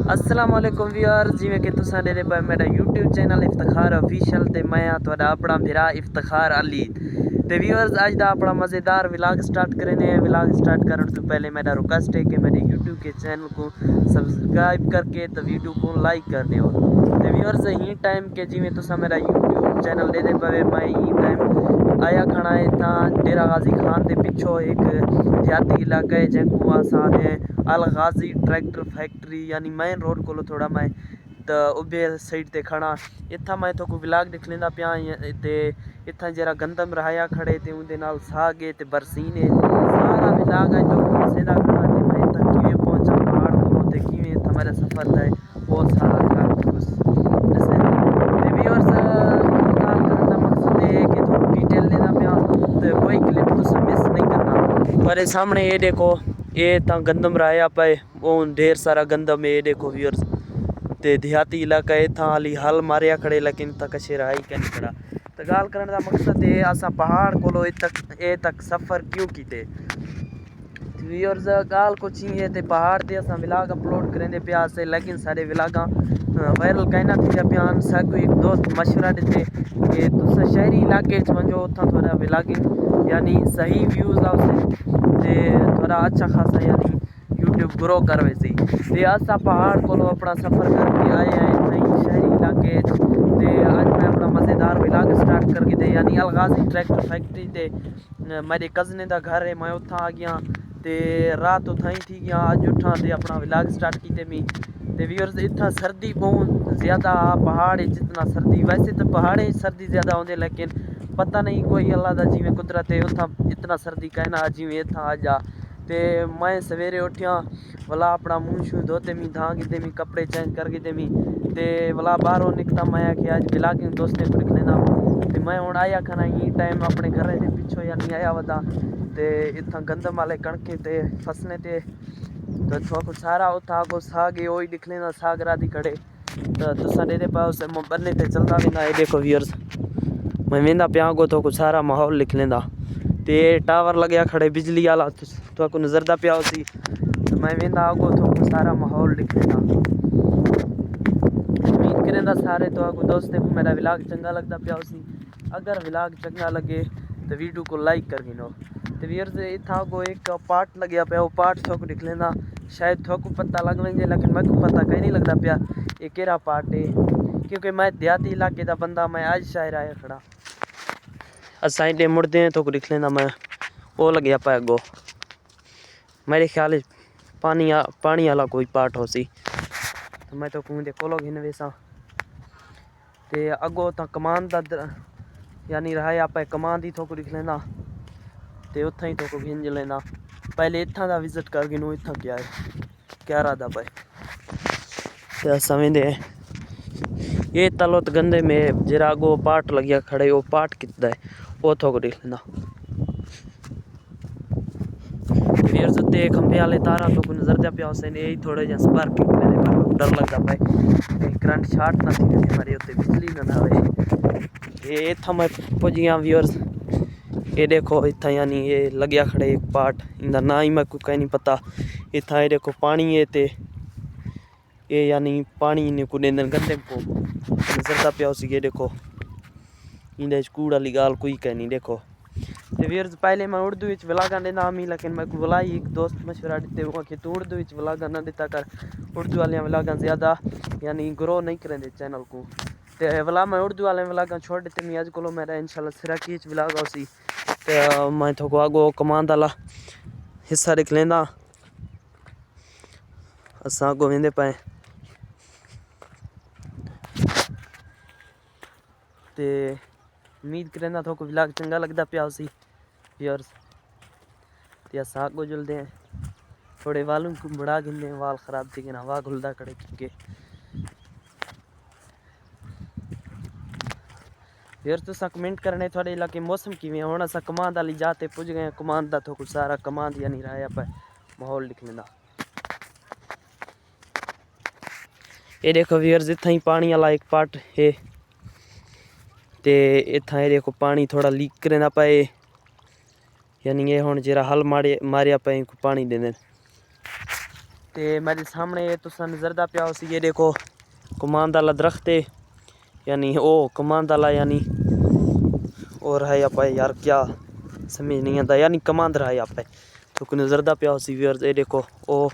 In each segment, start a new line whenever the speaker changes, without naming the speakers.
अस्सलाम वालेकुम व्यूअर, जिवें कि तुसां देदे पे मेरा यूट्यूब चैनल इफ्तिखार ऑफिशियल ते मैं तुहाडा अपना भरा इफ्तिखार अली ते व्यूअर्स अज दा अपना मज़ेदार व्लॉग स्टार्ट करने हैं। व्लॉग स्टार्ट करने से पहले मेरा रिक्वेस्ट है कि मेरे यूट्यूब के चैनल को सब्सक्राइब करके तो वीडियो को लाइक कर दियो। तो व्यूअर्स ही टाइम के जिवें तुसां मेरा यूट्यूब चैनल देदे पे मैं ही टाइम आया खड़ा है ता डेरा गाजी खान के पिछो एक देहाती इलाका है जैको असां अल गाजी ट्रैक्टर फैक्ट्री यानी मेन रोड को थोड़ा मैं तो उबे साइड ते खड़ा इतना मैं तो को व्लॉग दिख लेंदा पिया ते इतना जरा गंदम रहाया खड़े ते उनके नाल सागे ते बरसीने सारा व्लॉग है तो सीधा खड़ा ते मैं इतना किवें पहुंचा पहाड़ को ते किवें इतना मेरा सफर है वो सारा व्लॉग कुछ जैसे ते व्यूअर्स गाल करने का मकसद है कि तो डिटेल लेना पिया तो कोई क्लिप तो मिस नहीं करना। पर सामने ये देखो ये ता गंदम रहाया पे वो ढेर सारा गंदम है। ये देखो व्यूअर्स ते देहाती इलाका है था हाली हल मारिया खड़े लेकिन तक कशे रहा ही नहीं खड़ा। तो गाल करने का मकसद है असा पहाड़ को ए तक सफ़र क्यों कीते व्यूअर्स गाल कुछ ही है ते पहाड़ ते असा व्लॉग अपलोड करेंदे पिया से लेकिन सारे व्लॉगा वायरल कहना थी पिया सब एक दोस्त मशवरा दिते कि तुस शहरी इलाके वजो उतना थोड़ा व्लॉगिंग यानी सही व्यूज़ आवसे थोड़ा अच्छा खासा यानी यूट्यूब ग्रो कर वैसी ते असा पहाड़ को अपना सफ़र करके आए हैं नई शहरी इलाके ते आज मैं अपना मज़ेदार व्लॉग स्टार्ट करके दे यानी अल गाजी ट्रैक्टर फैक्ट्री ते मेरे कज़ने का घर है मैं उतना आ गया ते रात उतना ही थी गया अज उठा ते अपना व्लॉग स्टार्ट किए मी ते व्यूअर्स इतना सर्दी बहुत ज़्यादा पहाड़ जितना सर्दी वैसे तो पहाड़े सर्दी ज़्यादा होंगे लेकिन पता नहीं कोई अल्लाह दा जिवें कुदरत है उतना इतना सर्दी कहना जिवें इतना आ जा ते मैं सवेरे उठिया भला अपना मुँह शूह धोते मी धा गिदे मी कपड़े चेंज कर गिदे मी ते भला बाहरों निकता मैं कि अज व्लॉगिंग दोस्तें को लिख लेना ते मैं हुण आया खाना ही टाइम अपने घर के पिछो यानी आया वदा ते इतना गंदम वाले कणके ते फसने ते तो थोड़ा सारा उथा को साग वो ही दिख लेना साग राधी खड़े तो तुसा दे पास बन्ने ते चलता वेंदा। ये देखो व्यूअर्स मैं वेंदा पिया को तो सारा माहौल लिख लेंदा ते टावर लगे खड़े बिजली वाला तो को नजरदा पिया उसी तो मैं वेंदा आगो तो सारा माहौल लिख लेंदा। उम्मीद करेंदा सारे तो को दोस्ते को मेरा व्लॉग चंगा लगता पिया उसी अगर व्लॉग चंगा लगे तो वीडियो को लाइक कर गिनो तो व्यूअर्स इतना को एक पार्ट लगे पे वो पार्ट थोक दिख लेना शायद थोक पता लग वेंगे लेकिन मैं को पता कहीं नहीं लगता पिया ये केरा पार्ट है क्योंकि मैं देहाती इलाके का बंदा मैं आज शायर आया खड़ा असाइडे मुड़ते हैं तो दिख लेना मैं वो लगे पाया गो मेरे ख्याल पानी वाला कोई पार्ट हो सी तो मैं तो कहूँ देखो लोग इन वैसा ते अगो तो कमान दा यानी रहा आप कमान ही थोक दिख लेना ते उथा ही तो गिंज लेना पहले इतना का विजिट कर गिनू इतना क्या रहा पे ते समझते ये तलोत गंदे में जरा गो पार्ट लगिया खड़े वो पार्ट कितना है वो थोक देख लेना फिर जुते खंबे वाले तारा तो नजर जा पिया उसे यही थोड़े जहाँ स्पार्किंग मेरे पर डर लगता पाए करंट शार्ट ना थी हमारे उत्ते बिजली ना आवे ये था मैं पुज गया व्यूअर्स। ये देखो इतना यानी ये लग्या खड़े एक पार्ट इंदा ना ही मैं को कहीं नहीं पता इतना ये देखो पानी है ते ये यानी पानी ने को देंदन गंदे को नजरदा पिया उसी ये देखो इंदा कूड़ वाली गाल कोई कह नहीं देखो तो व्यूअर्स पहले मैं उर्दू व्लॉगा देना आमी लेकिन मैं को बुलाई एक दोस्त मशवरा देते हुआ कि तू उर्दू व्लॉगा ना देता कर उर्दू वाले व्लॉगा ज़्यादा यानी ग्रो नहीं करेंगे चैनल को तो वाला मैं उर्दू वाले व्लॉगा छोड़ देते मैं अज को मेरा इंशाल्लाह सिराकी व्लॉग उसी तो मैं तो आगो कमान वाला हिस्सा दिख लेंदा असा अगो वेंदे पाए ते उम्मीद करेंदा तो व्लॉग चंगा लगता पिया उसी व्यूअर्स ते असा अगो जुलते हैं थोड़े वालों को बढ़ा गिनते वाल खराब थी ना हवा घुलदा खड़े क्योंकि फिर तुसा कमेंट करने थोड़े इलाके मौसम किवें हुण असा कमांद वाली जाते पुज गए कमांद दा तो कुछ सारा कमांद यानी रहा पे माहौल लिख लेंदा। ये देखो व्यूअर्स इतना ही पानी वाला एक पार्ट है ते इतना ये देखो पानी थोड़ा लीक करेंदा पे यानी ये हुण जरा हल मारिया पे पानी देंदे ते मेरे सामने तुसा नजरदा पिया उसी ये देखो कमांद वाला दरख्त है, यानी ओ कमांद वाला यानी और है यहाँ पे यार क्या समझ नहीं आता, यानी कमांद रहा है यहाँ पे तो नजरदा पिया उसी व्यूअर्स ये देखो ओ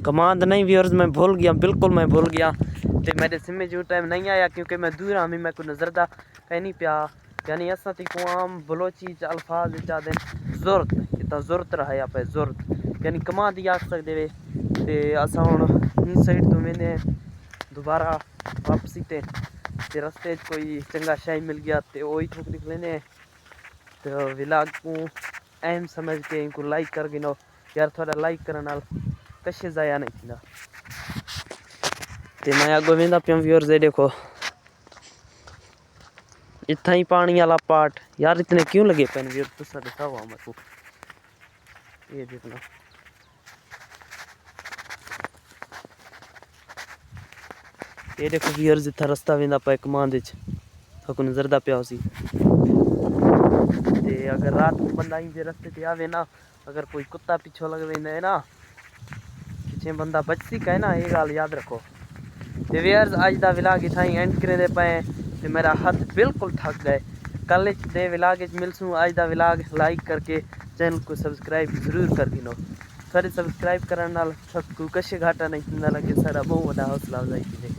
कमांद नहीं व्यूअर्स, मैं भूल गया, बिल्कुल मैं भूल गया। तो मेरे सिम जो टाइम नहीं आया क्योंकि मैं दूर आमी मैं को नजरदा कहीं नहीं पिया, यानी असा थी को आम बलोची अल्फाज चाहते ज़रूरत इतना ज़रूरत रहा यहाँ पे ज़रूरत यानी कमांद ही आख सकते वे। ते असा हुण साइड तो मैंने दोबारा वापसी ते रस्ते कोई चंगा शाही मिल गया तो वही ठोक निकले लेने। तो व्लॉग को अहम समझ के इनको लाइक कर गिनो यार, थोड़ा लाइक करने नाल कशे ज़ाया नहीं थींदा। ते मैं अगो वेंदा पिया व्यूअर्स ये देखो इतना ही पानी वाला पार्ट यार, इतने क्यों लगे पेन व्यूअर्स तुसा दिखाओ मेरे को ये देखना। ये देखो व्यूअर्स इतना रास्ता वेंदा पे कमांद तो नजरदा पिया उसी। ते अगर रात को बंदा इंजे रास्ते ते आवे ना, अगर कोई कुत्ता पीछे लग वेंदा है ना पीछे बंदा बचसी का है ना, ये गाल याद रखो। ते व्यूअर्स आज दा व्लॉग इतना ही एंड करे दे पे ते मेरा हाथ बिल्कुल थक गए। कल दे व्लॉग मिलसूँ, आज दा व्लॉग लाइक करके चैनल को सब्सक्राइब जरूर कर दिनो। सारे सब्सक्राइब करने नाल सबको कशे घाटा नहीं थींदा लगे, सारा बहुत बड़ा हौसला अफजाई थी।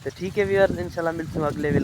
तो ठीक है व्यूअर्स इंशाल्लाह मिलसूँ अगले व्लॉग।